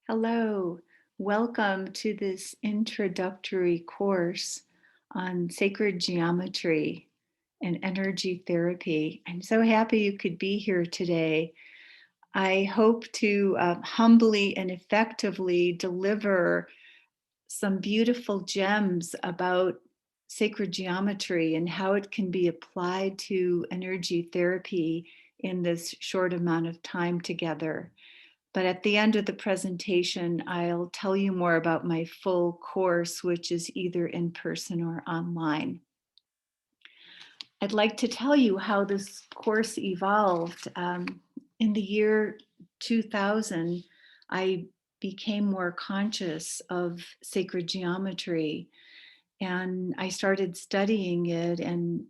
Hello, welcome to this introductory course on sacred geometry and energy therapy. I'm so happy you could be here today. I hope to humbly and effectively deliver some beautiful gems about sacred geometry and how it can be applied to energy therapy in this short amount of time together. But at the end of the presentation, I'll tell you more about my full course, which is either in person or online. I'd like to tell you how this course evolved. In the year 2000, I became more conscious of sacred geometry, and I started studying it and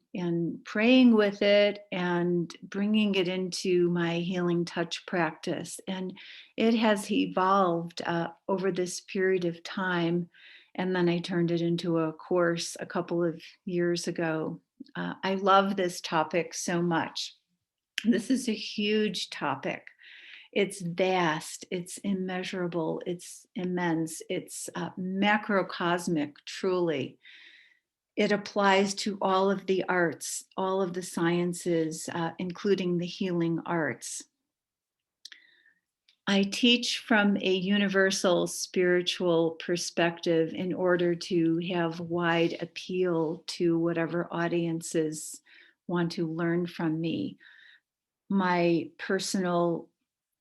praying with it and bringing it into my healing touch practice. And it has evolved over this period of time. And then I turned it into a course a couple of years ago. I love this topic so much. This is a huge topic. It's vast, it's immeasurable, it's immense, it's macrocosmic, truly. It applies to all of the arts, all of the sciences, including the healing arts. I teach from a universal spiritual perspective in order to have wide appeal to whatever audiences want to learn from me. My personal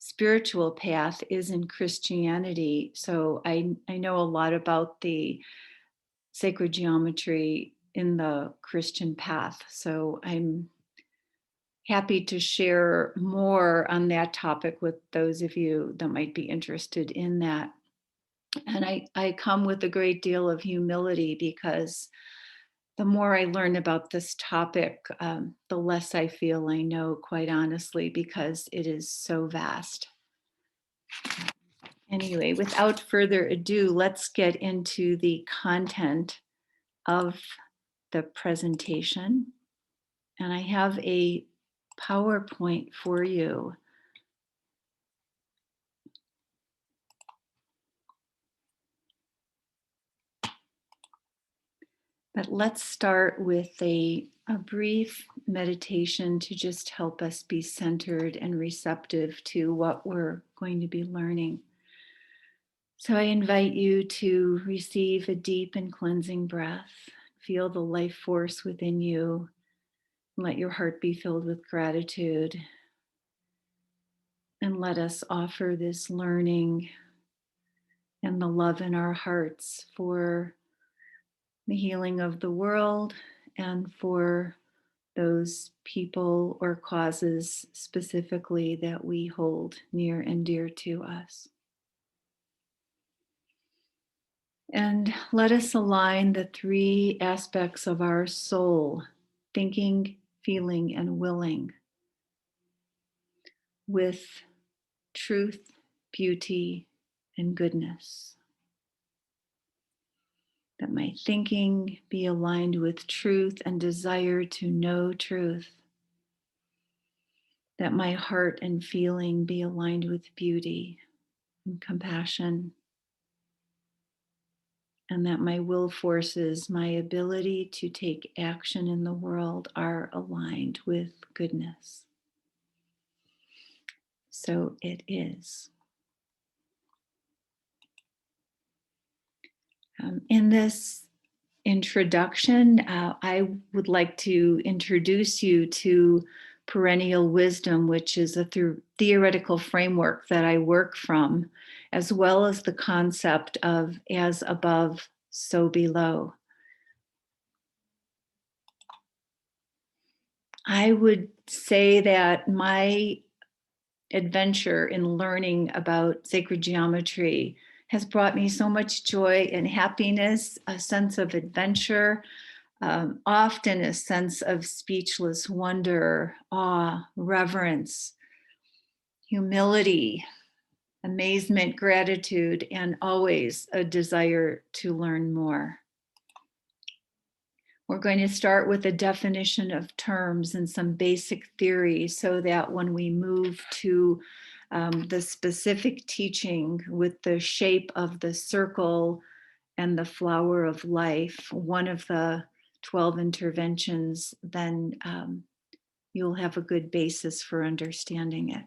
spiritual path is in Christianity, so I know a lot about the sacred geometry in the Christian path. So I'm happy to share more on that topic with those of you that might be interested in that. And I come with a great deal of humility because the more I learn about this topic, the less I feel I know, quite honestly, because it is so vast. Anyway, without further ado, let's get into the content of the presentation. And I have a PowerPoint for you. But let's start with a brief meditation to just help us be centered and receptive to what we're going to be learning. So I invite you to receive a deep and cleansing breath. Feel the life force within you. Let your heart be filled with gratitude. And let us offer this learning and the love in our hearts for the healing of the world and for those people or causes specifically that we hold near and dear to us. And let us align the three aspects of our soul, thinking, feeling, and willing, with truth, beauty, and goodness. That my thinking be aligned with truth and desire to know truth. That my heart and feeling be aligned with beauty and compassion. And that my will forces, my ability to take action in the world are aligned with goodness. So it is. In this introduction, I would like to introduce you to perennial wisdom, which is a theoretical framework that I work from, as well as the concept of as above, so below. I would say that my adventure in learning about sacred geometry has brought me so much joy and happiness, a sense of adventure, often a sense of speechless wonder, awe, reverence, humility, amazement, gratitude, and always a desire to learn more. We're going to start with a definition of terms and some basic theory so that when we move to the specific teaching with the shape of the circle and the flower of life, one of the 12 interventions, then you'll have a good basis for understanding it.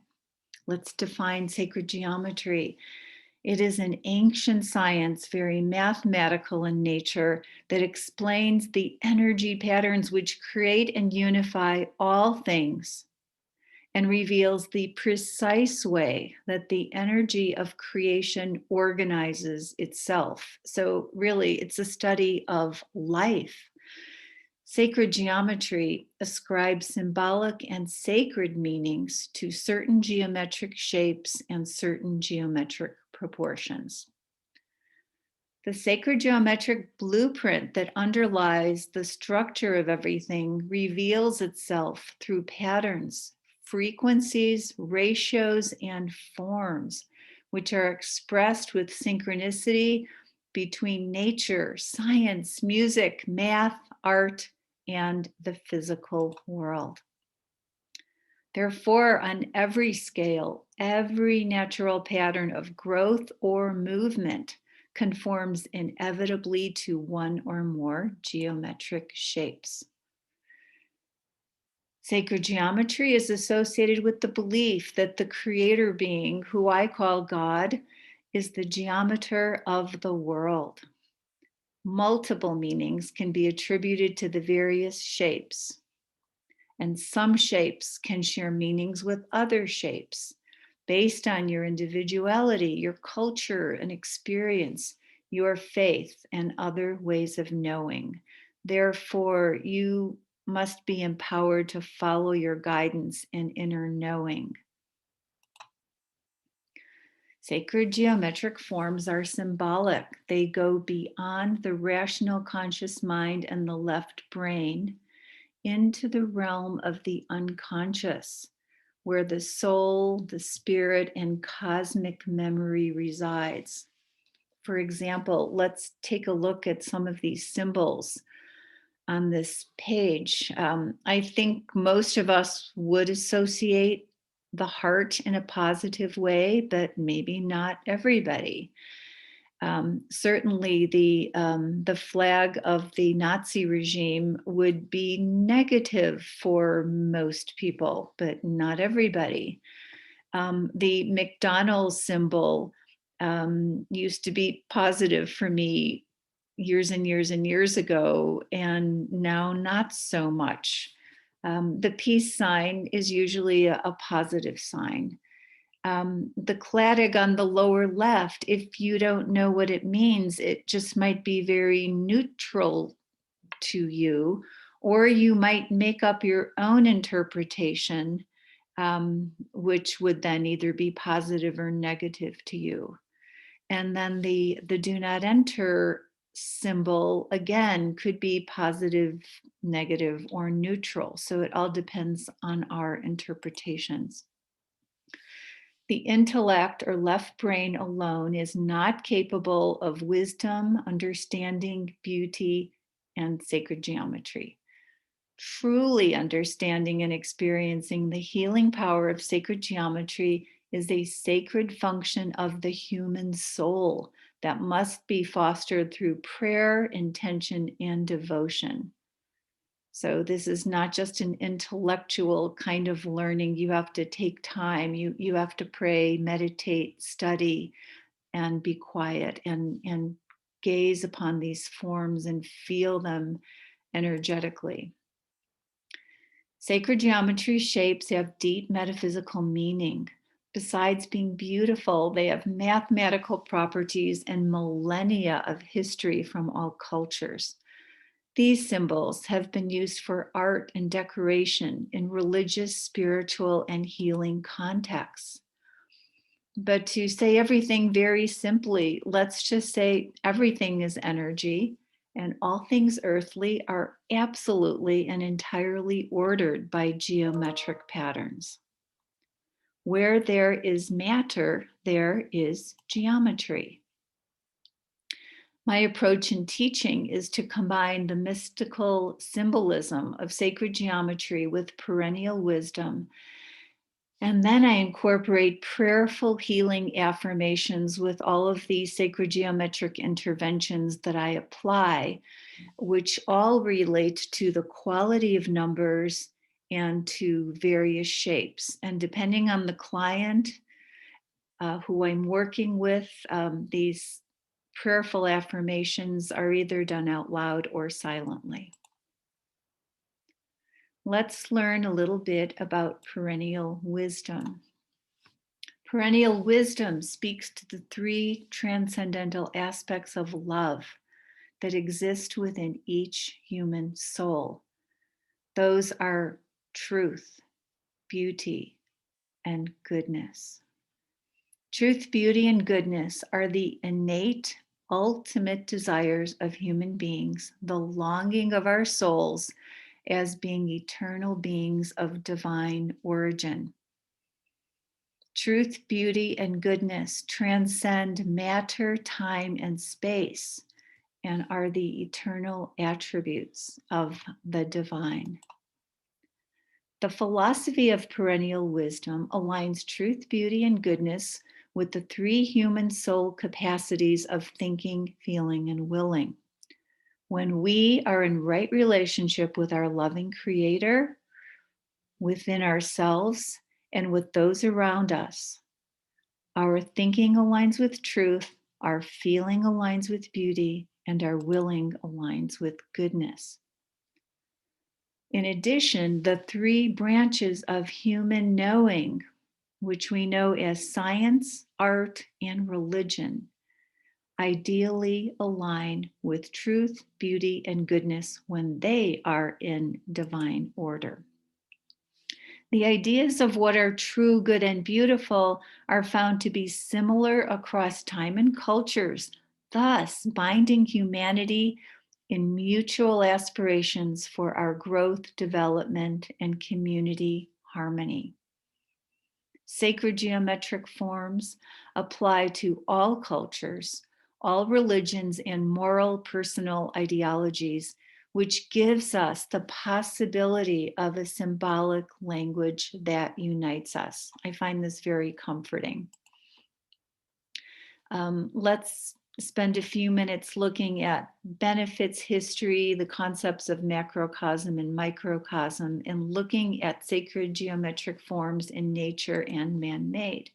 Let's define sacred geometry. It is an ancient science, very mathematical in nature, that explains the energy patterns which create and unify all things and reveals the precise way that the energy of creation organizes itself. So, really, it's a study of life. Sacred geometry ascribes symbolic and sacred meanings to certain geometric shapes and certain geometric proportions. The sacred geometric blueprint that underlies the structure of everything reveals itself through patterns, frequencies, ratios, and forms, which are expressed with synchronicity between nature, science, music, math, art, and the physical world. Therefore, on every scale, every natural pattern of growth or movement conforms inevitably to one or more geometric shapes. Sacred geometry is associated with the belief that the creator being, who I call God, is the geometer of the world. Multiple meanings can be attributed to the various shapes, and some shapes can share meanings with other shapes based on your individuality, your culture and experience, your faith, and other ways of knowing. Therefore, you must be empowered to follow your guidance and inner knowing. Sacred geometric forms are symbolic. They go beyond the rational conscious mind and the left brain into the realm of the unconscious, where the soul, the spirit, and cosmic memory resides. For example, let's take a look at some of these symbols on this page. I think most of us would associate the heart in a positive way, but maybe not everybody. Certainly, the flag of the Nazi regime would be negative for most people, but not everybody. The McDonald's symbol used to be positive for me years and years and years ago, and now not so much. The peace sign is usually a positive sign. The claddagh on the lower left, if you don't know what it means, it just might be very neutral to you, or you might make up your own interpretation, which would then either be positive or negative to you. And then the do not enter symbol, again, could be positive, negative, or neutral. So it all depends on our interpretations. The intellect or left brain alone is not capable of wisdom, understanding, beauty, and sacred geometry. Truly understanding and experiencing the healing power of sacred geometry is a sacred function of the human soul that must be fostered through prayer, intention, and devotion. So this is not just an intellectual kind of learning. You have to take time. You have to pray, meditate, study, and be quiet and gaze upon these forms and feel them energetically. Sacred geometry shapes have deep metaphysical meaning. Besides being beautiful, they have mathematical properties and millennia of history from all cultures. These symbols have been used for art and decoration in religious, spiritual, and healing contexts. But to say everything very simply, let's just say everything is energy, and all things earthly are absolutely and entirely ordered by geometric patterns. Where there is matter, there is geometry. My approach in teaching is to combine the mystical symbolism of sacred geometry with perennial wisdom And then I incorporate prayerful healing affirmations with all of these sacred geometric interventions that I apply, which all relate to the quality of numbers and to various shapes. And depending on the client who I'm working with, these prayerful affirmations are either done out loud or silently. Let's learn a little bit about perennial wisdom. Perennial wisdom speaks to the three transcendental aspects of love that exist within each human soul. Those are truth, beauty, and goodness. Truth, beauty, and goodness are the innate, ultimate desires of human beings, the longing of our souls as being eternal beings of divine origin. Truth, beauty, and goodness transcend matter, time, and space and are the eternal attributes of the divine. The philosophy of perennial wisdom aligns truth, beauty, and goodness with the three human soul capacities of thinking, feeling, and willing. When we are in right relationship with our loving Creator, within ourselves, and with those around us, our thinking aligns with truth, our feeling aligns with beauty, and our willing aligns with goodness. In addition, the three branches of human knowing, which we know as science, art, and religion, ideally align with truth, beauty, and goodness when they are in divine order. The ideas of what are true, good, and beautiful are found to be similar across time and cultures, thus binding humanity in mutual aspirations for our growth, development, and community harmony. Sacred geometric forms apply to all cultures, all religions, and moral personal ideologies, which gives us the possibility of a symbolic language that unites us. I find this very comforting. Let's spend a few minutes looking at benefits, history, the concepts of macrocosm and microcosm, and looking at sacred geometric forms in nature and man-made.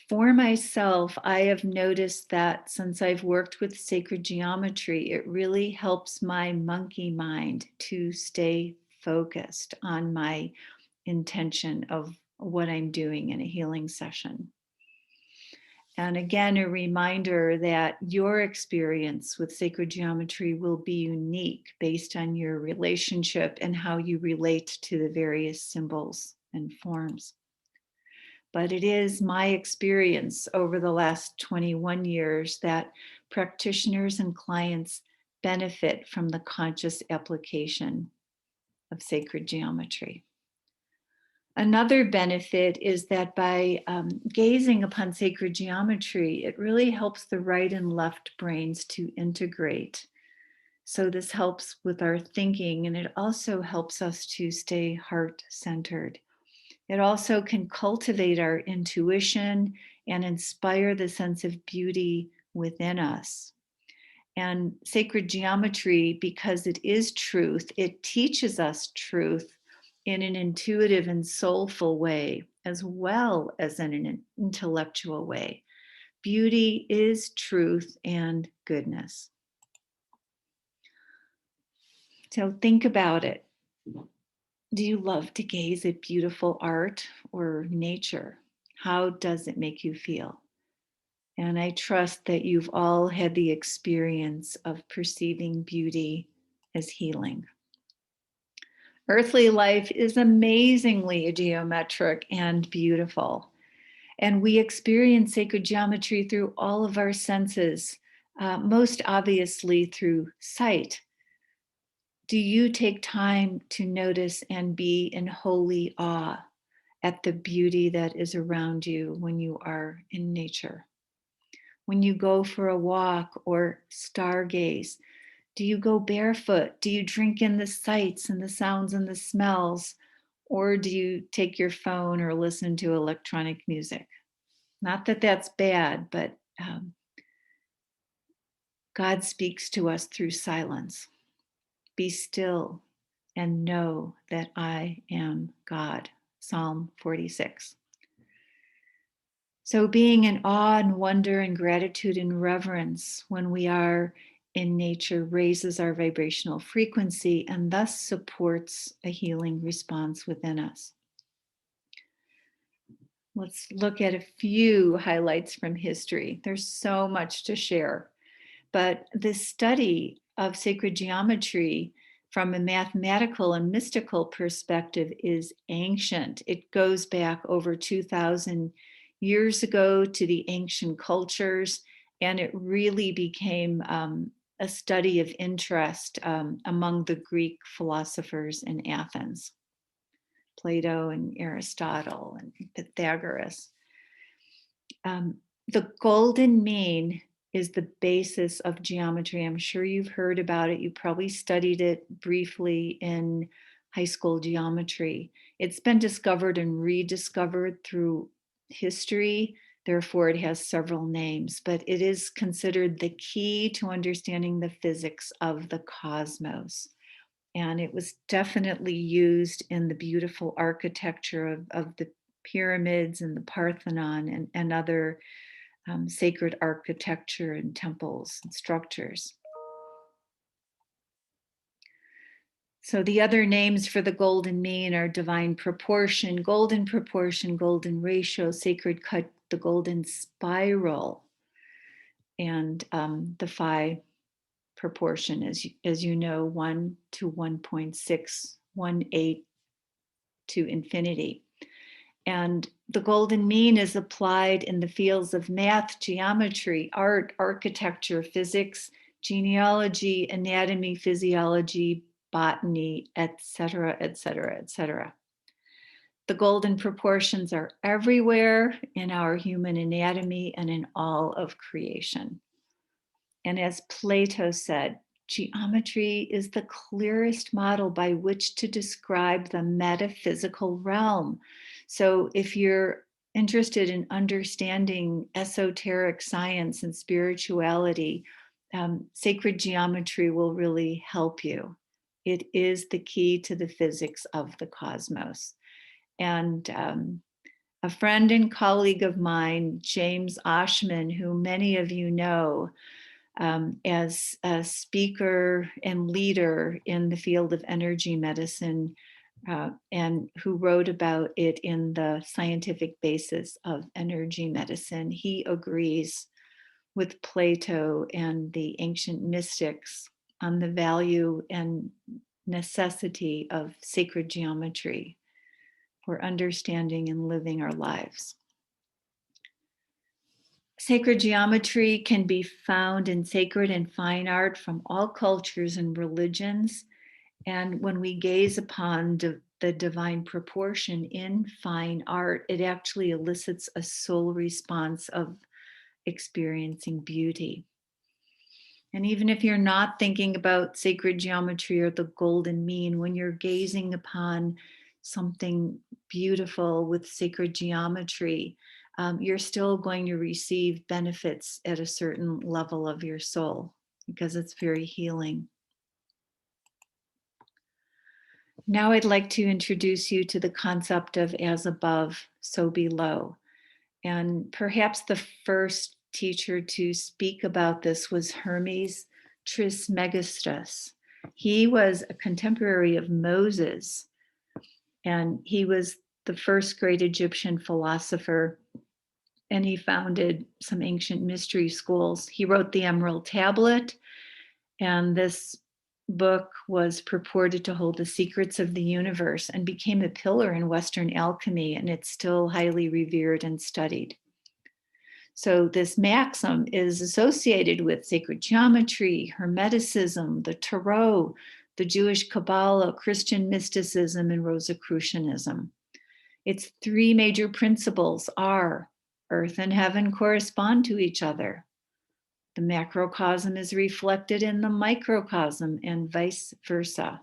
For myself, I have noticed that since I've worked with sacred geometry, it really helps my monkey mind to stay focused on my intention of what I'm doing in a healing session. And again, a reminder that your experience with sacred geometry will be unique based on your relationship and how you relate to the various symbols and forms. But it is my experience over the last 21 years that practitioners and clients benefit from the conscious application of sacred geometry. Another benefit is that by gazing upon sacred geometry, it really helps the right and left brains to integrate. So this helps with our thinking, and it also helps us to stay heart-centered. It also can cultivate our intuition and inspire the sense of beauty within us. And sacred geometry, because it is truth, it teaches us truth in an intuitive and soulful way, as well as in an intellectual way. Beauty is truth and goodness. So think about it. Do you love to gaze at beautiful art or nature? How does it make you feel? And I trust that you've all had the experience of perceiving beauty as healing. Earthly life is amazingly geometric and beautiful. And we experience sacred geometry through all of our senses, most obviously through sight. Do you take time to notice and be in holy awe at the beauty that is around you when you are in nature? When you go for a walk or stargaze, do you go barefoot? Do you drink in the sights and the sounds and the smells? Or do you take your phone or listen to electronic music? Not that that's bad, but God speaks to us through silence. Be still and know that I am God. Psalm 46. So, being in awe and wonder and gratitude and reverence when we are in nature raises our vibrational frequency and thus supports a healing response within us. Let's look at a few highlights from history. There's so much to share, but the study of sacred geometry from a mathematical and mystical perspective is ancient. It goes back over 2,000 years ago to the ancient cultures, and it really became a study of interest among the Greek philosophers in Athens, Plato and Aristotle and Pythagoras. The golden mean is the basis of geometry. I'm sure you've heard about it. You probably studied it briefly in high school geometry. It's been discovered and rediscovered through history. Therefore, it has several names, but it is considered the key to understanding the physics of the cosmos. And it was definitely used in the beautiful architecture of the pyramids and the Parthenon and other sacred architecture and temples and structures. So the other names for the golden mean are divine proportion, golden ratio, sacred cut, the golden spiral, and the phi proportion, as you know, 1 to 1.618 to infinity. And the golden mean is applied in the fields of math, geometry, art, architecture, physics, genealogy, anatomy, physiology, botany, etc., etc., etc. The golden proportions are everywhere in our human anatomy and in all of creation. And as Plato said, geometry is the clearest model by which to describe the metaphysical realm. So if you're interested in understanding esoteric science and spirituality, sacred geometry will really help you. It is the key to the physics of the cosmos. And a friend and colleague of mine, James Oshman, who many of you know, as a speaker and leader in the field of energy medicine, and who wrote about it in the scientific basis of energy medicine. He agrees with Plato and the ancient mystics on the value and necessity of sacred geometry for understanding and living our lives. Sacred geometry can be found in sacred and fine art from all cultures and religions. And when we gaze upon the divine proportion in fine art, it actually elicits a soul response of experiencing beauty. And even if you're not thinking about sacred geometry or the golden mean, when you're gazing upon something beautiful with sacred geometry, you're still going to receive benefits at a certain level of your soul because it's very healing. Now I'd like to introduce you to the concept of as above, so below. And perhaps the first teacher to speak about this was Hermes Trismegistus. He was a contemporary of Moses, and he was the first great Egyptian philosopher, and he founded some ancient mystery schools. He wrote the Emerald Tablet, and this book was purported to hold the secrets of the universe and became a pillar in Western alchemy, and it's still highly revered and studied. So this maxim is associated with sacred geometry, Hermeticism, the Tarot, the Jewish Kabbalah, Christian mysticism, and Rosicrucianism. Its three major principles are earth and heaven correspond to each other. The macrocosm is reflected in the microcosm and vice versa.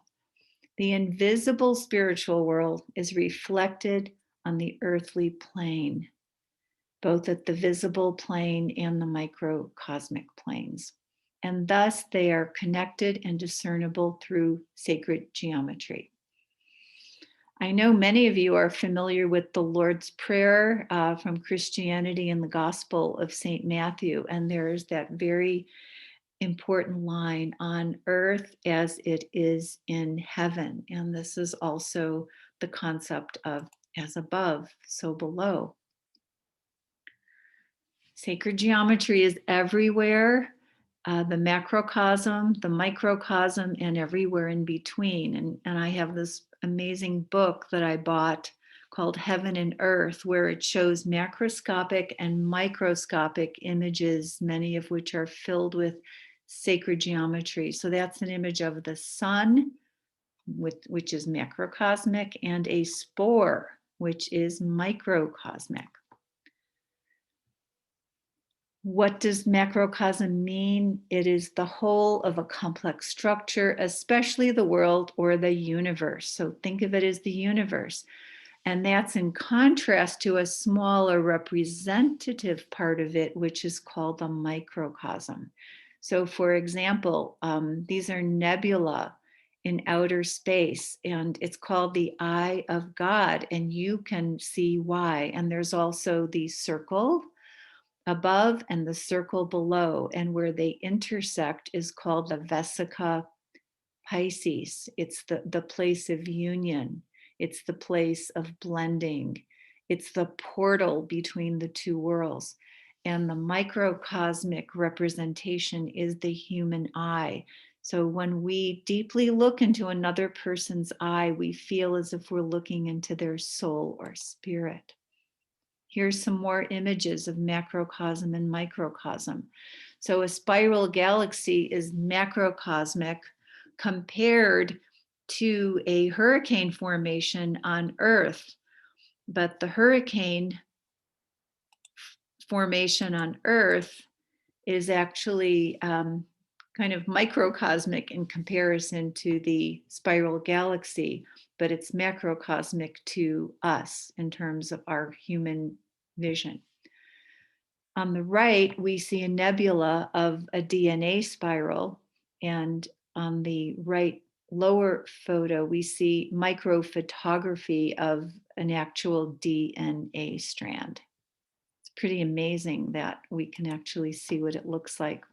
The invisible spiritual world is reflected on the earthly plane, both at the visible plane and the microcosmic planes. And thus they are connected and discernible through sacred geometry. I know many of you are familiar with the Lord's Prayer from Christianity and the Gospel of St. Matthew. And there's that very important line, on earth as it is in heaven. And this is also the concept of as above, so below. Sacred geometry is everywhere, the macrocosm, the microcosm, and everywhere in between. And I have this amazing book that I bought called Heaven and Earth, where it shows macroscopic and microscopic images, many of which are filled with sacred geometry. So that's an image of the sun, which is macrocosmic, and a spore, which is microcosmic. What does macrocosm mean? It is the whole of a complex structure, especially the world or the universe. So think of it as the universe. And that's in contrast to a smaller representative part of it, which is called the microcosm. So, for example, these are nebula in outer space, and it's called the eye of God, and you can see why. And there's also the circle above and the circle below, and where they intersect is called the Vesica Pisces. It's the place of union. It's the place of blending. It's the portal between the two worlds. And the microcosmic representation is the human eye. So when we deeply look into another person's eye, we feel as if we're looking into their soul or spirit. Here's some more images of macrocosm and microcosm. So a spiral galaxy is macrocosmic compared to a hurricane formation on Earth. But the hurricane formation on Earth is actually kind of microcosmic in comparison to the spiral galaxy, but it's macrocosmic to us in terms of our human vision. On the right, we see a nebula of a DNA spiral, and on the right lower photo, we see microphotography of an actual DNA strand. It's pretty amazing that we can actually see what it looks like.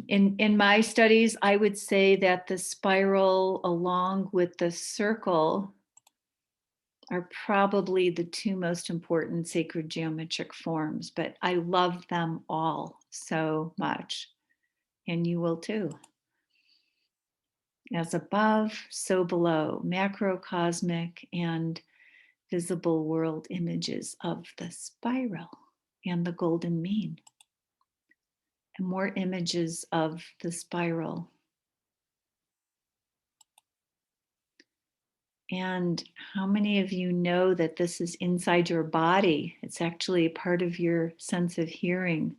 In my studies, I would say that the spiral along with the circle are probably the two most important sacred geometric forms, but I love them all so much, and you will too. As above, so below, macrocosmic and visible world images of the spiral and the golden mean, and more images of the spiral. And how many of you know that this is inside your body? It's actually part of your sense of hearing,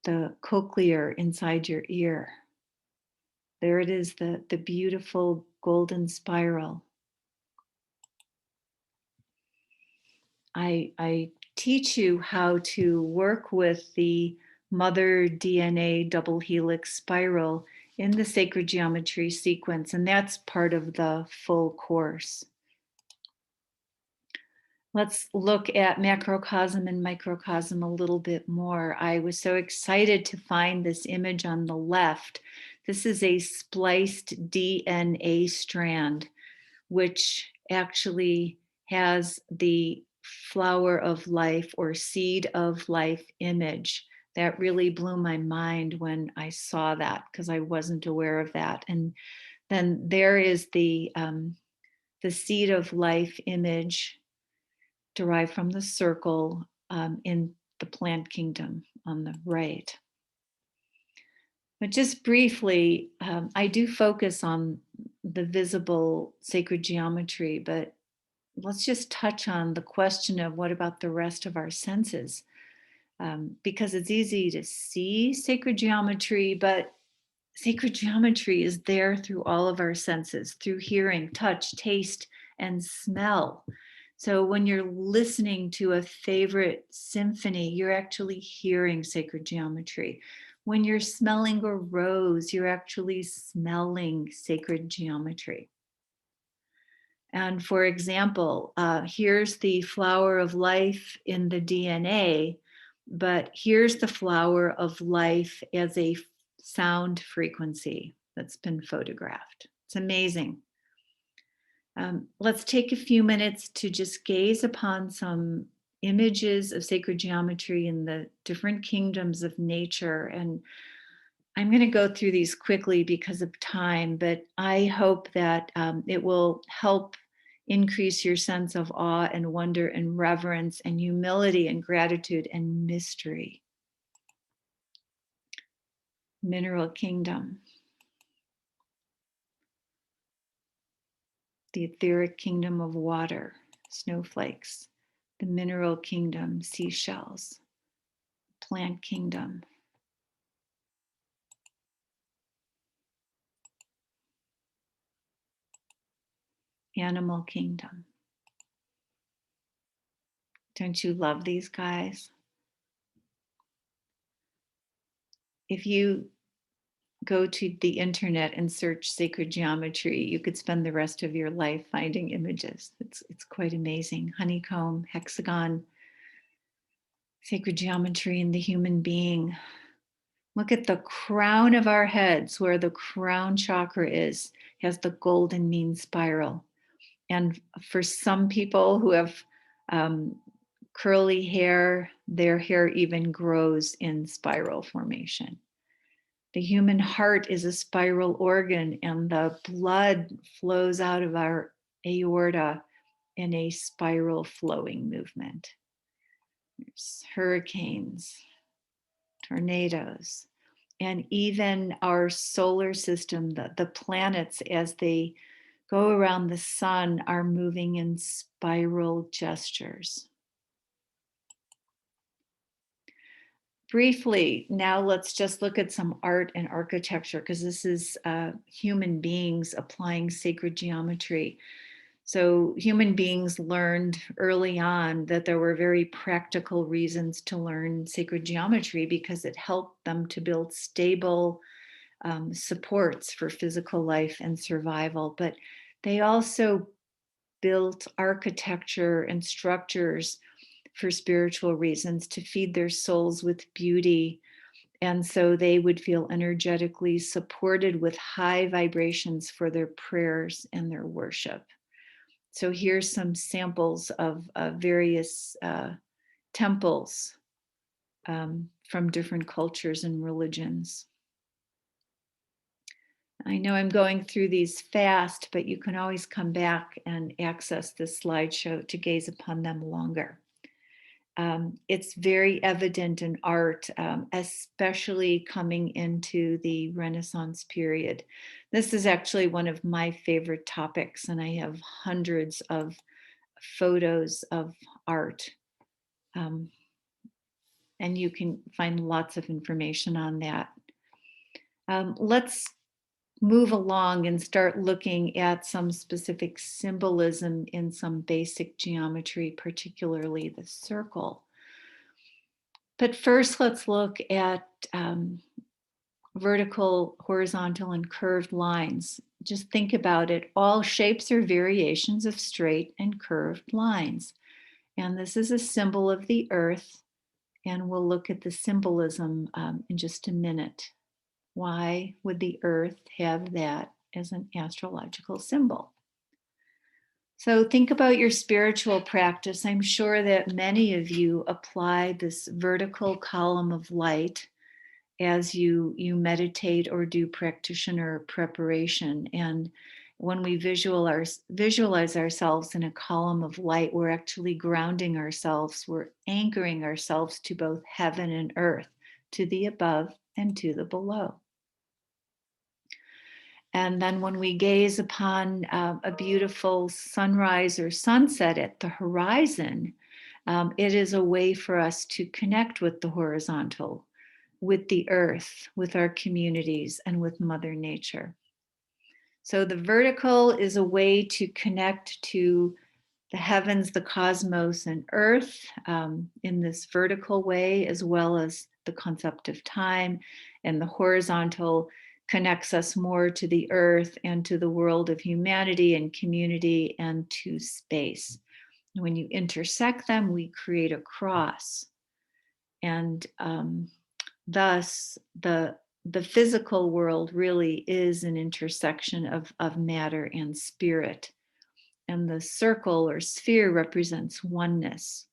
the cochlear inside your ear. There it is, the beautiful golden spiral. I teach you how to work with the mother DNA double helix spiral in the sacred geometry sequence, and that's part of the full course. Let's look at macrocosm and microcosm a little bit more. I was so excited to find this image on the left. This is a spliced DNA strand, which actually has the flower of life or seed of life image. That really blew my mind when I saw that, because I wasn't aware of that. And then there is the seed of life image derived from the circle in the plant kingdom on the right. But just briefly, I do focus on the visible sacred geometry, but let's just touch on the question of what about the rest of our senses? Because it's easy to see sacred geometry, but sacred geometry is there through all of our senses, through hearing, touch, taste, and smell. So when you're listening to a favorite symphony, you're actually hearing sacred geometry. When you're smelling a rose, you're actually smelling sacred geometry. And for example, here's the flower of life in the DNA, but here's the flower of life as a sound frequency that's been photographed. It's amazing. Let's take a few minutes to just gaze upon some images of sacred geometry in the different kingdoms of nature. And I'm going to go through these quickly because of time, but I hope that it will help increase your sense of awe and wonder and reverence and humility and gratitude and mystery. Mineral kingdom, the etheric kingdom of water, snowflakes, the mineral kingdom, seashells, plant kingdom, animal kingdom. Don't you love these guys? If you go to the internet and search sacred geometry, you could spend the rest of your life finding images. It's quite amazing. Honeycomb, hexagon, sacred geometry in the human being. Look at the crown of our heads, where the crown chakra is, has the golden mean spiral. And for some people who have curly hair, their hair even grows in spiral formation. The human heart is a spiral organ, and the blood flows out of our aorta in a spiral flowing movement. There's hurricanes, tornadoes, and even our solar system, the planets, as they go around the sun, are moving in spiral gestures. Briefly, now let's just look at some art and architecture, because this is human beings applying sacred geometry. So human beings learned early on that there were very practical reasons to learn sacred geometry, because it helped them to build stable supports for physical life and survival. But they also built architecture and structures for spiritual reasons, to feed their souls with beauty. And so they would feel energetically supported with high vibrations for their prayers and their worship. So here's some samples of various temples from different cultures and religions. I know I'm going through these fast, but you can always come back and access this slideshow to gaze upon them longer. It's very evident in art, especially coming into the Renaissance period. This is actually one of my favorite topics, and I have hundreds of photos of art. And you can find lots of information on that. Let's move along and start looking at some specific symbolism in some basic geometry, particularly the circle. But first, let's look at vertical, horizontal, and curved lines. Just think about it. All shapes are variations of straight and curved lines. And this is a symbol of the earth. And we'll look at the symbolism in just a minute. Why would the earth have that as an astrological symbol? So think about your spiritual practice. I'm sure that many of you apply this vertical column of light as you meditate or do practitioner preparation. And when we visualize ourselves in a column of light, we're actually grounding ourselves. We're anchoring ourselves to both heaven and earth, to the above and to the below. And then when we gaze upon a beautiful sunrise or sunset at the horizon, it is a way for us to connect with the horizontal, with the earth, with our communities, and with Mother Nature. So the vertical is a way to connect to the heavens, the cosmos, and earth in this vertical way, as well as the concept of time. And the horizontal connects us more to the earth and to the world of humanity and community and to space. When you intersect them, we create a cross. And thus, the physical world really is an intersection of matter and spirit. And the circle or sphere represents oneness.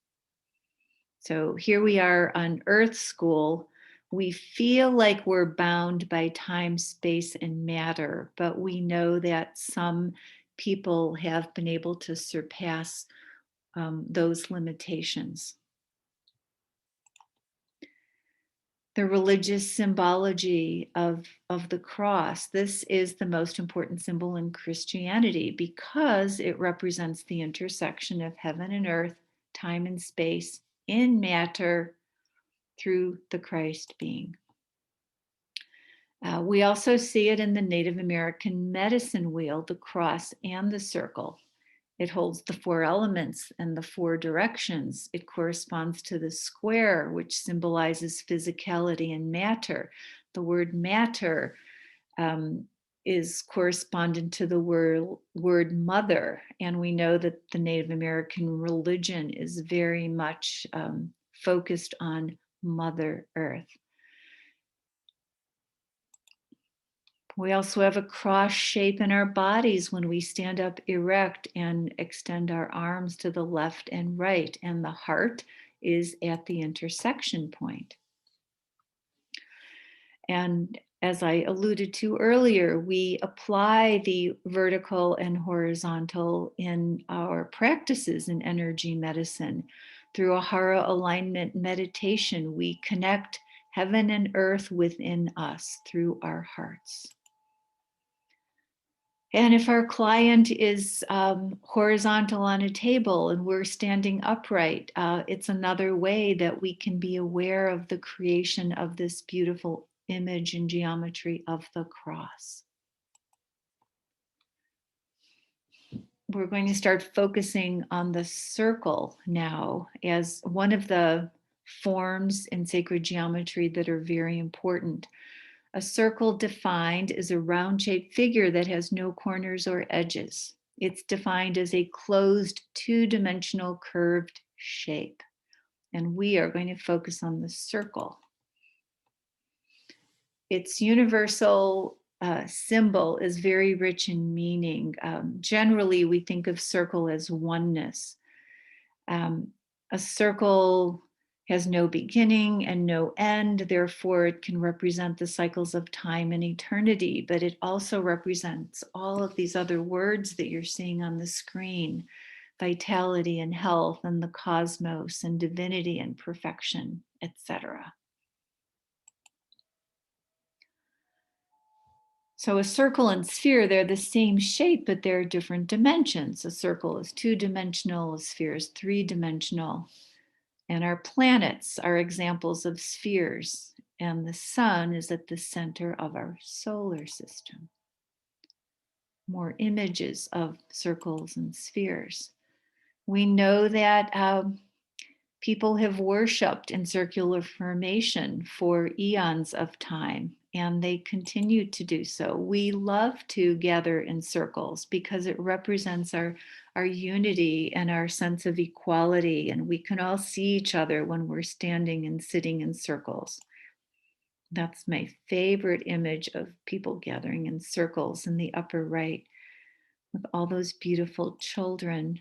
So here we are on Earth School. We feel like we're bound by time, space, and matter, but we know that some people have been able to surpass those limitations. The religious symbology of the cross. This is the most important symbol in Christianity because it represents the intersection of heaven and earth, time and space, in matter through the Christ being. We also see it in the Native American medicine wheel, the cross and the circle. It holds the four elements and the four directions. It corresponds to the square, which symbolizes physicality and matter. The word matter is correspondent to the word mother. And we know that the Native American religion is very much focused on Mother Earth. We also have a cross shape in our bodies when we stand up erect and extend our arms to the left and right, and the heart is at the intersection point. And as I alluded to earlier, we apply the vertical and horizontal in our practices in energy medicine. Through a Hara alignment meditation, we connect heaven and earth within us through our hearts. And if our client is horizontal on a table and we're standing upright, it's another way that we can be aware of the creation of this beautiful image and geometry of the cross. We're going to start focusing on the circle now as one of the forms in sacred geometry that are very important. A circle defined is a round-shaped figure that has no corners or edges. It's defined as a closed, two-dimensional curved shape. And we are going to focus on the circle. Its universal symbol is very rich in meaning. Generally, we think of circle as oneness. A circle has no beginning and no end, therefore it can represent the cycles of time and eternity, but it also represents all of these other words that you're seeing on the screen: vitality and health and the cosmos and divinity and perfection, etc. So a circle and sphere, they're the same shape, but they're different dimensions. A circle is two-dimensional, a sphere is three-dimensional. And our planets are examples of spheres, and the sun is at the center of our solar system. More images of circles and spheres. We know that people have worshipped in circular formation for eons of time, and they continue to do so. We love to gather in circles because it represents our unity and our sense of equality, and we can all see each other when we're standing and sitting in circles. That's my favorite image of people gathering in circles in the upper right with all those beautiful children.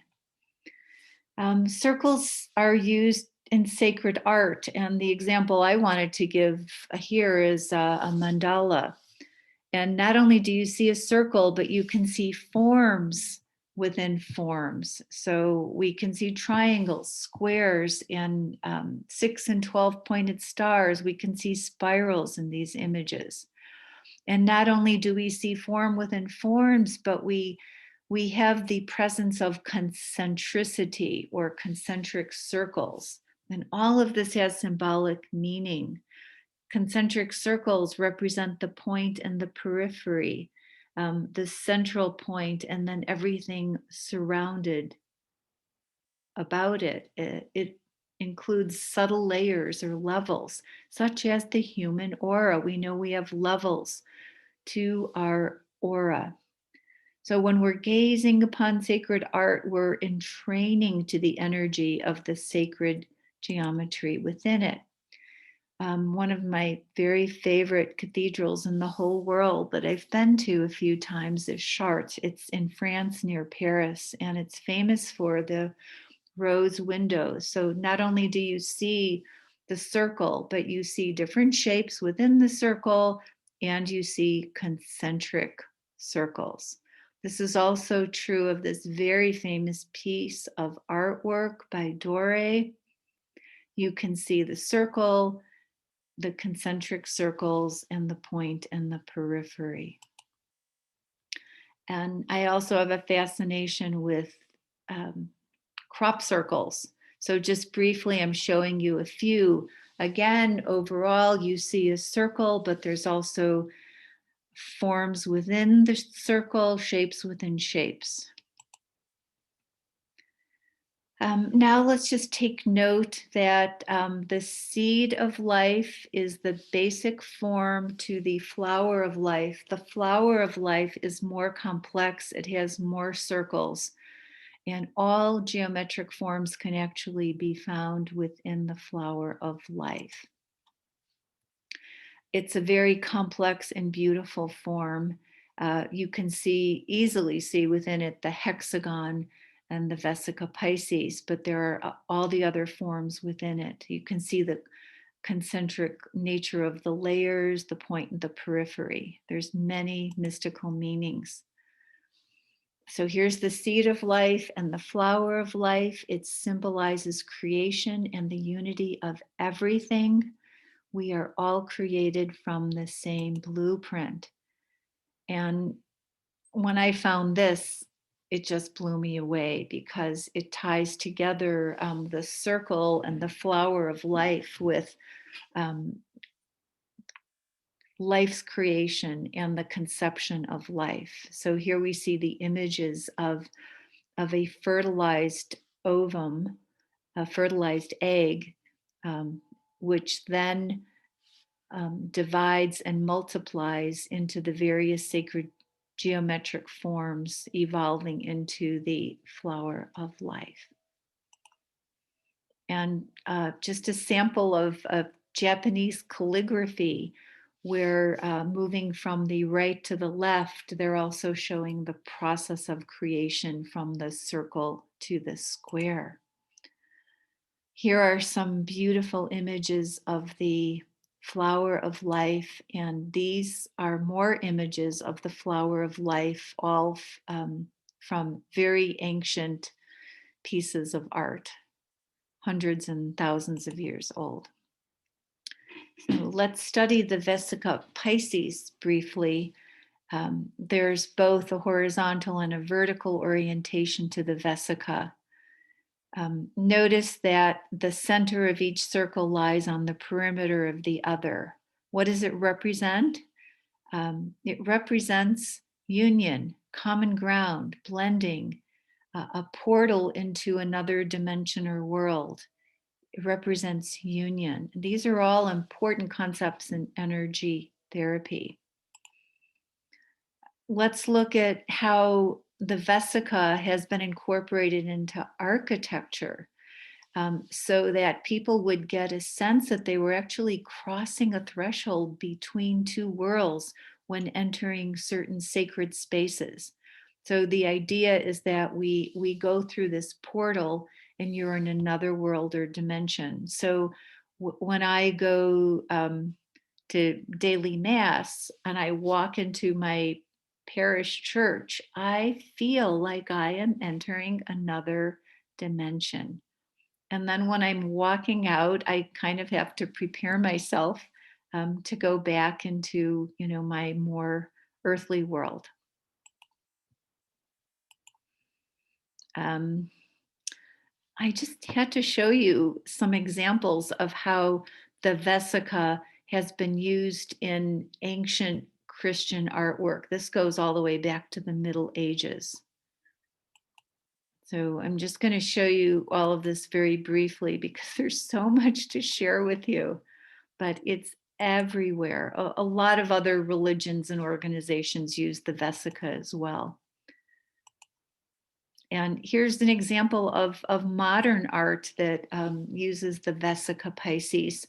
Circles are used in sacred art, and the example I wanted to give here is a mandala. And not only do you see a circle, but you can see forms within forms. So we can see triangles, squares, and 6 and 12 pointed stars. We can see spirals in these images. And not only do we see form within forms, but we have the presence of concentricity or concentric circles. And all of this has symbolic meaning. Concentric circles represent the point and the periphery, the central point, and then everything surrounded about it. It includes subtle layers or levels, such as the human aura. We know we have levels to our aura. So when we're gazing upon sacred art, we're entraining to the energy of the sacred geometry within it. One of my very favorite cathedrals in the whole world that I've been to a few times is Chartres. It's in France near Paris, and it's famous for the rose windows. So not only do you see the circle, but you see different shapes within the circle, and you see concentric circles. This is also true of this very famous piece of artwork by Doré. You can see the circle, the concentric circles, and the point and the periphery. And I also have a fascination with crop circles. So just briefly, I'm showing you a few. Again, overall, you see a circle, but there's also forms within the circle, shapes within shapes. Now let's just take note that the seed of life is the basic form to the flower of life. The flower of life is more complex. It has more circles, and all geometric forms can actually be found within the flower of life. It's a very complex and beautiful form. You can easily see within it the hexagon and the Vesica Pisces, but there are all the other forms within it. You can see the concentric nature of the layers, the point and the periphery. There's many mystical meanings. So here's the seed of life and the flower of life. It symbolizes creation and the unity of everything. We are all created from the same blueprint. And when I found this, it just blew me away because it ties together the circle and the flower of life with life's creation and the conception of life. So here we see the images of a fertilized ovum, a fertilized egg, which then divides and multiplies into the various sacred geometric forms, evolving into the flower of life. And just a sample of Japanese calligraphy, where moving from the right to the left, they're also showing the process of creation from the circle to the square. Here are some beautiful images of the flower of life, and these are more images of the flower of life, all from very ancient pieces of art, hundreds and thousands of years old. So let's study the Vesica Pisces briefly. There's both a horizontal and a vertical orientation to the Vesica. Notice that the center of each circle lies on the perimeter of the other. What does it represent? It represents union, common ground, blending, a portal into another dimension or world. It represents union. These are all important concepts in energy therapy. Let's look at how the Vesica has been incorporated into architecture. So that people would get a sense that they were actually crossing a threshold between two worlds when entering certain sacred spaces. So the idea is that we go through this portal and you're in another world or dimension. So when I go to daily mass and I walk into my parish church, I feel like I am entering another dimension. And then when I'm walking out, I kind of have to prepare myself to go back into, my more earthly world. I just had to show you some examples of how the Vesica has been used in ancient Christian artwork. This goes all the way back to the Middle Ages. So I'm just going to show you all of this very briefly because there's so much to share with you, but it's everywhere. A lot of other religions and organizations use the Vesica as well. And here's an example of modern art that uses the Vesica Pisces.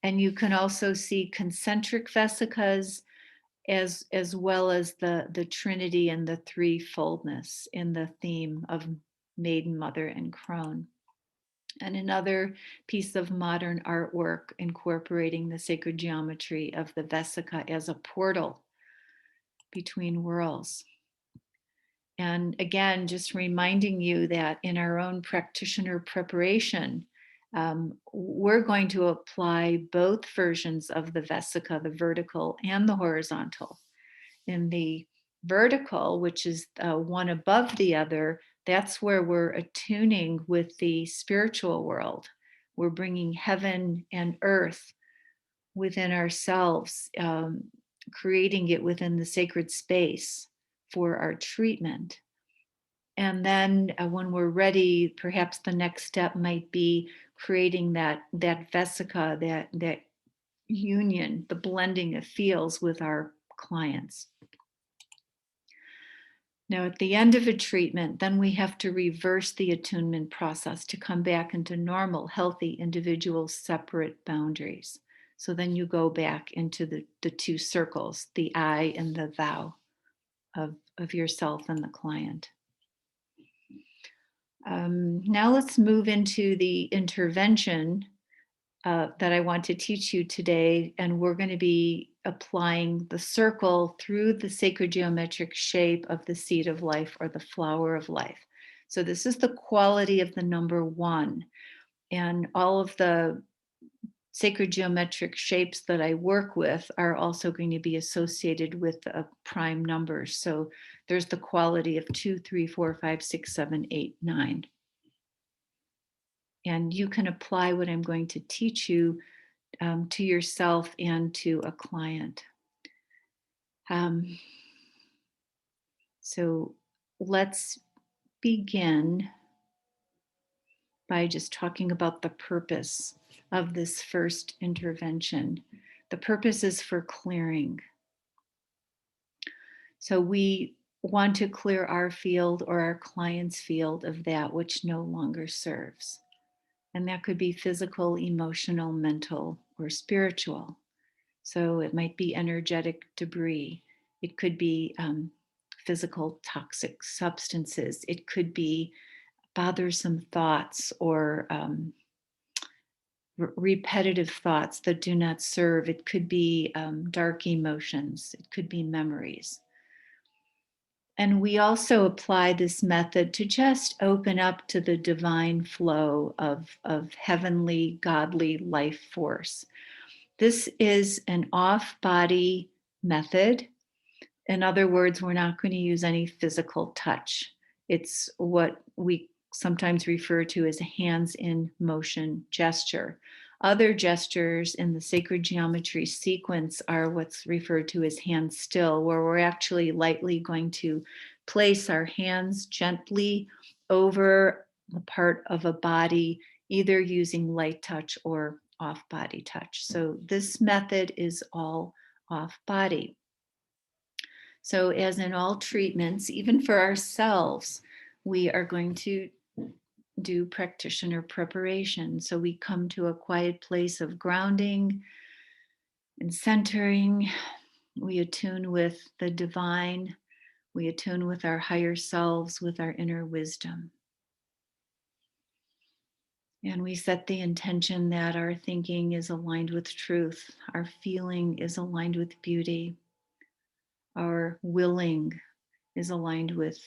And you can also see concentric vesicas as well as the Trinity and the threefoldness in the theme of Maiden, Mother, and Crone. And another piece of modern artwork incorporating the sacred geometry of the Vesica as a portal between worlds. And again, just reminding you that in our own practitioner preparation, we're going to apply both versions of the Vesica, the vertical and the horizontal. In the vertical, which is one above the other, that's where we're attuning with the spiritual world. We're bringing heaven and earth within ourselves, creating it within the sacred space for our treatment. And then when we're ready, perhaps the next step might be creating that vesica, that union, the blending of fields with our clients. Now, at the end of a treatment, then we have to reverse the attunement process to come back into normal, healthy, individual, separate boundaries. So then you go back into the two circles, the I and the thou of yourself and the client. Now let's move into the intervention that I want to teach you today. And we're going to be applying the circle through the sacred geometric shape of the seed of life or the flower of life. So this is the quality of the number 1. And all of the sacred geometric shapes that I work with are also going to be associated with prime numbers. So there's the quality of 2, 3, 4, 5, 6, 7, 8, 9. And you can apply what I'm going to teach you to yourself and to a client. So let's begin by just talking about the purpose of this first intervention. The purpose is for clearing. So we want to clear our field or our client's field of that which no longer serves. And that could be physical, emotional, mental, or spiritual. So it might be energetic debris. It could be physical toxic substances. It could be bothersome thoughts or repetitive thoughts that do not serve. It could be dark emotions. It could be memories. And we also apply this method to just open up to the divine flow of heavenly, godly life force. This is an off-body method. In other words, we're not going to use any physical touch. It's what we sometimes refer to as a hands in motion gesture. Other gestures in the sacred geometry sequence are what's referred to as hand still, where we're actually lightly going to place our hands gently over the part of a body, either using light touch or off body touch. So this method is all off body. So as in all treatments, even for ourselves, we are going to do practitioner preparation. So we come to a quiet place of grounding and centering. We attune with the divine. We attune with our higher selves, with our inner wisdom. And we set the intention that our thinking is aligned with truth, our feeling is aligned with beauty, our willing is aligned with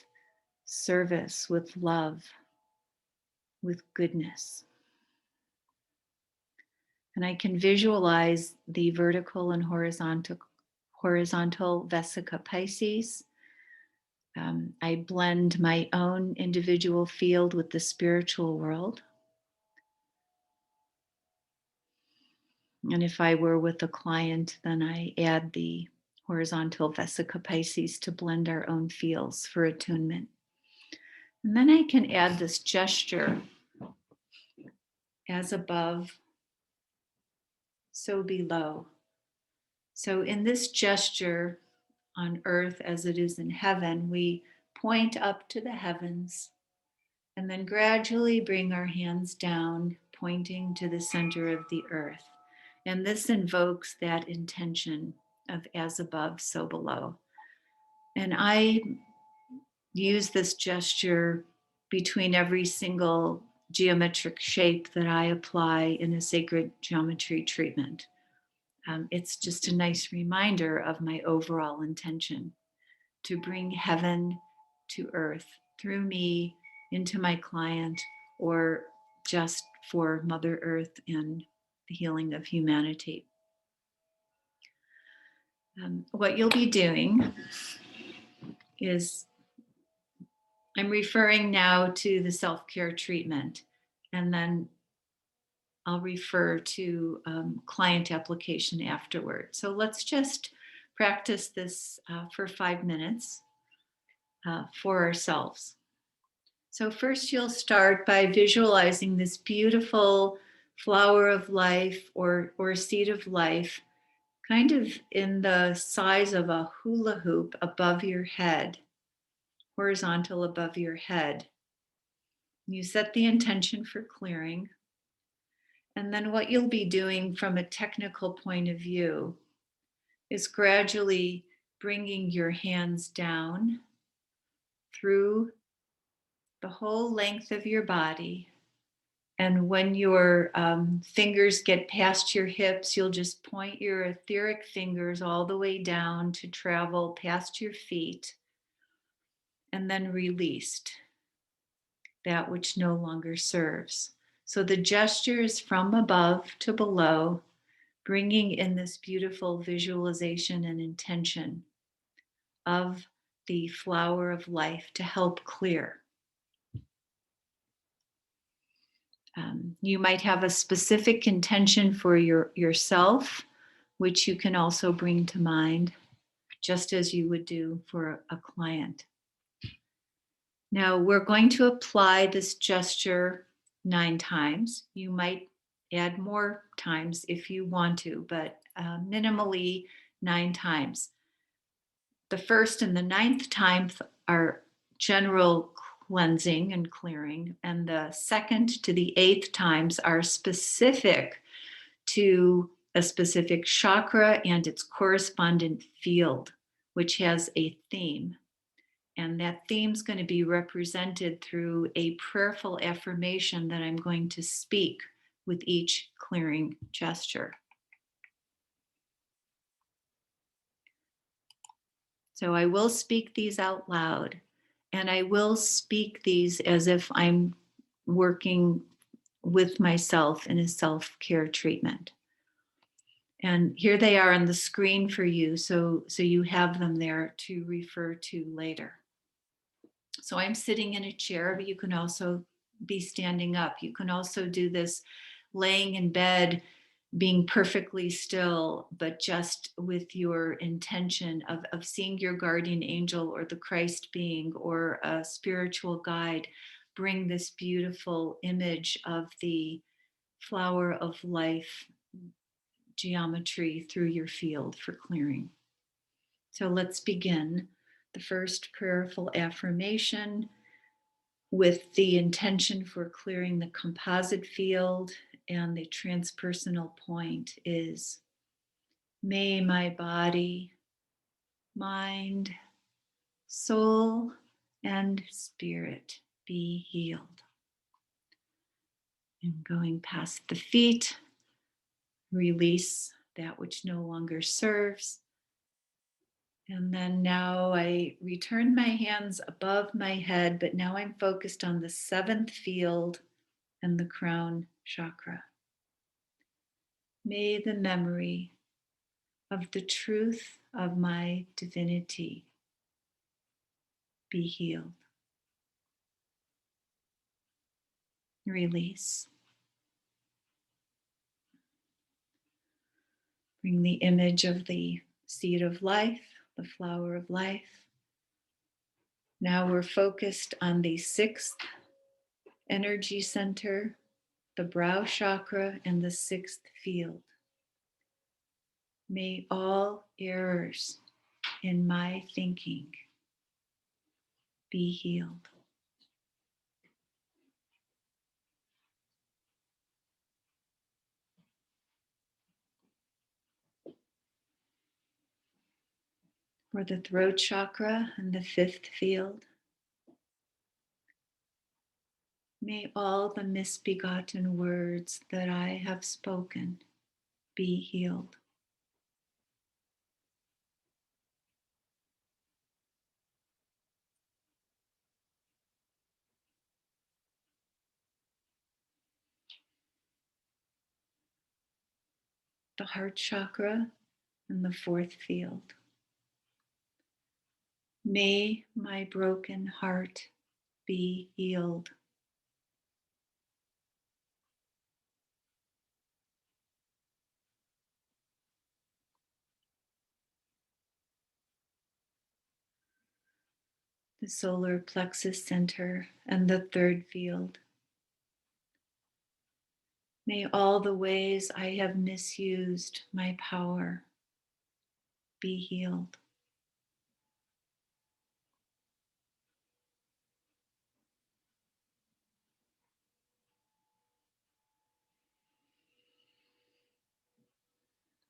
service, with love, with goodness. And I can visualize the vertical and horizontal Vesica Pisces. I blend my own individual field with the spiritual world. And if I were with a client, then I add the horizontal Vesica Pisces to blend our own fields for attunement. And then I can add this gesture, as above, so below. So in this gesture on earth as it is in heaven, we point up to the heavens and then gradually bring our hands down, pointing to the center of the earth. And this invokes that intention of as above, so below. And I use this gesture between every single geometric shape that I apply in a sacred geometry treatment. It's just a nice reminder of my overall intention to bring heaven to earth through me into my client, or just for Mother Earth and the healing of humanity. What you'll be doing is, I'm referring now to the self-care treatment, and then I'll refer to client application afterward. So let's just practice this for 5 minutes for ourselves. So first you'll start by visualizing this beautiful flower of life or seed of life, kind of in the size of a hula hoop above your head, horizontal above your head. You set the intention for clearing. And then what you'll be doing from a technical point of view is gradually bringing your hands down through the whole length of your body. And when your fingers get past your hips, you'll just point your etheric fingers all the way down to travel past your feet, and then released that which no longer serves. So the gesture is from above to below, bringing in this beautiful visualization and intention of the flower of life to help clear. You might have a specific intention for yourself, which you can also bring to mind, just as you would do for a client. Now we're going to apply this gesture 9 times. You might add more times if you want to, but minimally 9 times. The first and the 9th time are general cleansing and clearing, and the 2nd to the 8th times are specific to a specific chakra and its correspondent field, which has a theme. And that theme is going to be represented through a prayerful affirmation that I'm going to speak with each clearing gesture. So I will speak these out loud, and I will speak these as if I'm working with myself in a self-care treatment. And here they are on the screen for you, so you have them there to refer to later. So I'm sitting in a chair, but you can also be standing up. You can also do this laying in bed, being perfectly still, but just with your intention of seeing your guardian angel or the Christ being or a spiritual guide bring this beautiful image of the flower of life geometry through your field for clearing. So let's begin the first prayerful affirmation with the intention for clearing the composite field, and the transpersonal point is, may my body, mind, soul, and spirit be healed. And going past the feet, release that which no longer serves. And then now I return my hands above my head, but now I'm focused on the 7th field and the crown chakra. May the memory of the truth of my divinity be healed. Release. Bring the image of the seed of life, the flower of life. Now we're focused on the sixth energy center, the brow chakra, and the sixth field. May all errors in my thinking be healed. For the throat chakra and the fifth field, may all the misbegotten words that I have spoken be healed. The heart chakra and the fourth field. May my broken heart be healed. The solar plexus center and the third field. May all the ways I have misused my power be healed.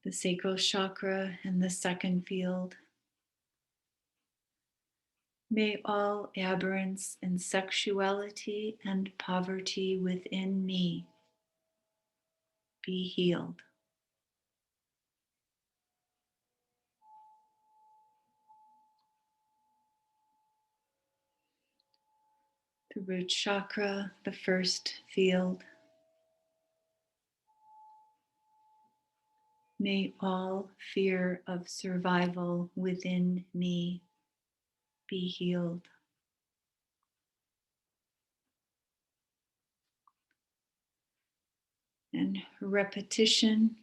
The sacral chakra and the second field. May all aberrance in sexuality and poverty within me be healed. The root chakra, the first field. May all fear of survival within me be healed. And repetition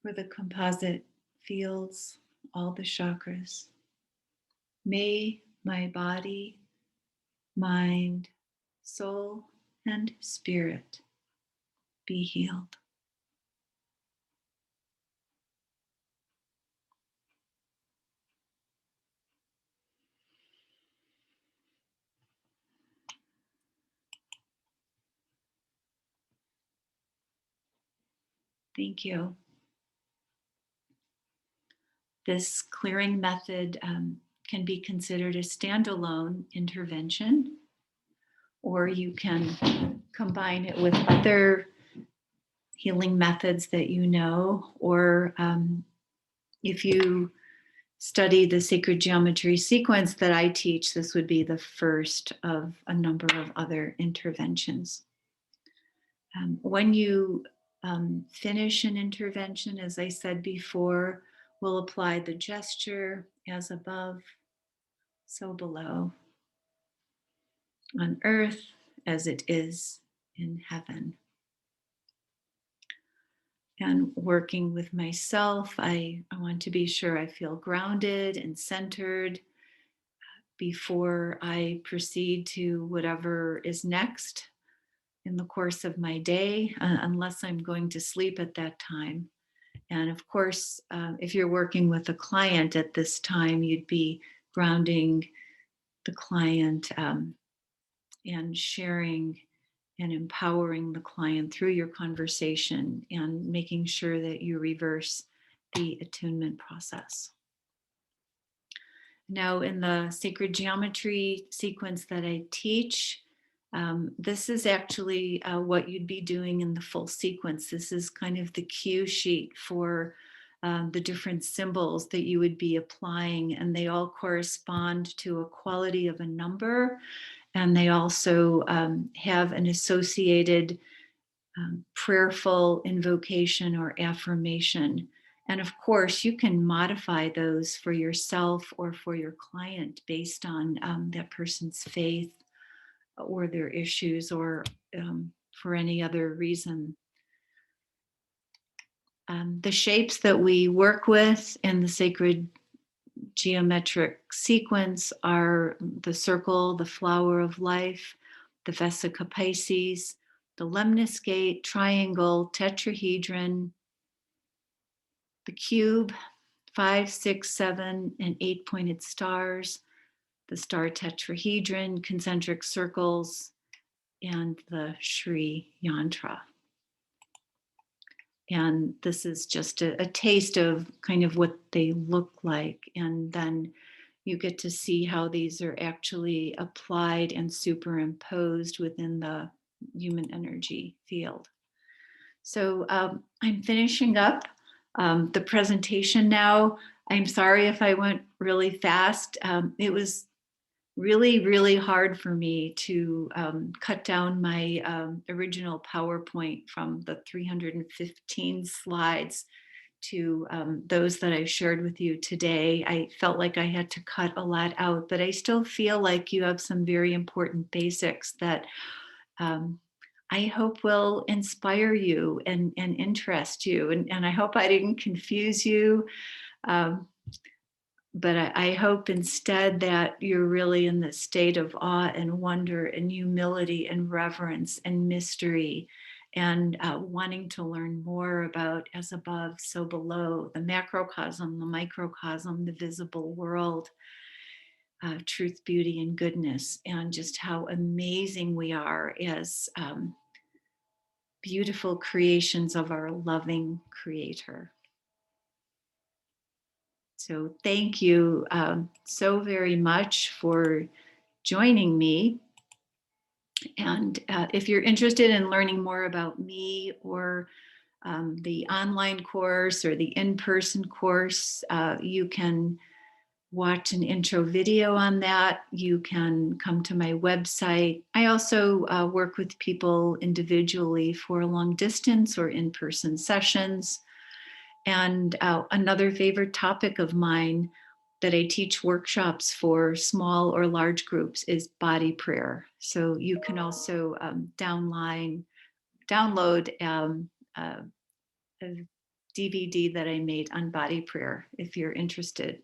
for the composite fields, all the chakras. May my body, mind, soul, and spirit be healed. Thank you. This clearing method can be considered a standalone intervention, or you can combine it with other healing methods that you know, or if you study the sacred geometry sequence that I teach, this would be the first of a number of other interventions. When you finish an intervention, as I said before, we'll apply the gesture as above, so below, on earth as it is in heaven. And working with myself, I want to be sure I feel grounded and centered before I proceed to whatever is next in the course of my day, unless I'm going to sleep at that time. And of course, if you're working with a client at this time, you'd be grounding the client and sharing and empowering the client through your conversation and making sure that you reverse the attunement process. Now, in the sacred geometry sequence that I teach, this is actually what you'd be doing in the full sequence. This is kind of the cue sheet for the different symbols that you would be applying, and they all correspond to a quality of a number, and they also have an associated prayerful invocation or affirmation. And of course, you can modify those for yourself or for your client based on that person's faith or their issues, or for any other reason. The shapes that we work with in the sacred geometric sequence are the circle, the flower of life, the Vesica Pisces, the lemniscate, triangle, tetrahedron, the cube, 5, 6, 7, and 8-pointed stars, the star tetrahedron, concentric circles, and the Sri Yantra. And this is just a taste of kind of what they look like. And then you get to see how these are actually applied and superimposed within the human energy field. So I'm finishing up the presentation now. I'm sorry if I went really fast. It was really, really hard for me to cut down my original PowerPoint from the 315 slides to those that I shared with you today. I felt like I had to cut a lot out, but I still feel like you have some very important basics that I hope will inspire you and interest you. And I hope I didn't confuse you. But I hope instead that you're really in this state of awe and wonder and humility and reverence and mystery and wanting to learn more about as above, so below, the macrocosm, the microcosm, the visible world, truth, beauty, and goodness, and just how amazing we are as beautiful creations of our loving Creator. So thank you so very much for joining me. And if you're interested in learning more about me or the online course or the in-person course, you can watch an intro video on that. You can come to my website. I also work with people individually for long distance or in-person sessions. And another favorite topic of mine that I teach workshops for small or large groups is body prayer. So you can also download a DVD that I made on body prayer if you're interested,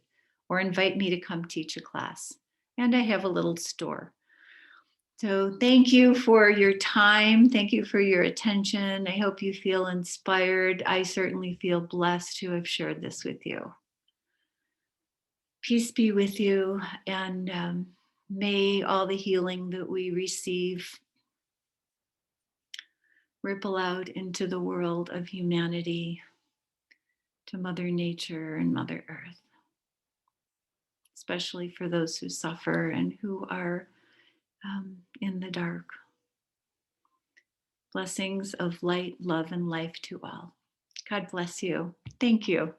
or invite me to come teach a class. And I have a little store. So thank you for your time. Thank you for your attention. I hope you feel inspired. I certainly feel blessed to have shared this with you. Peace be with you, and may all the healing that we receive ripple out into the world of humanity, to Mother Nature and Mother Earth, especially for those who suffer and who are in the dark. Blessings of light, love, and life to all. God bless you. Thank you.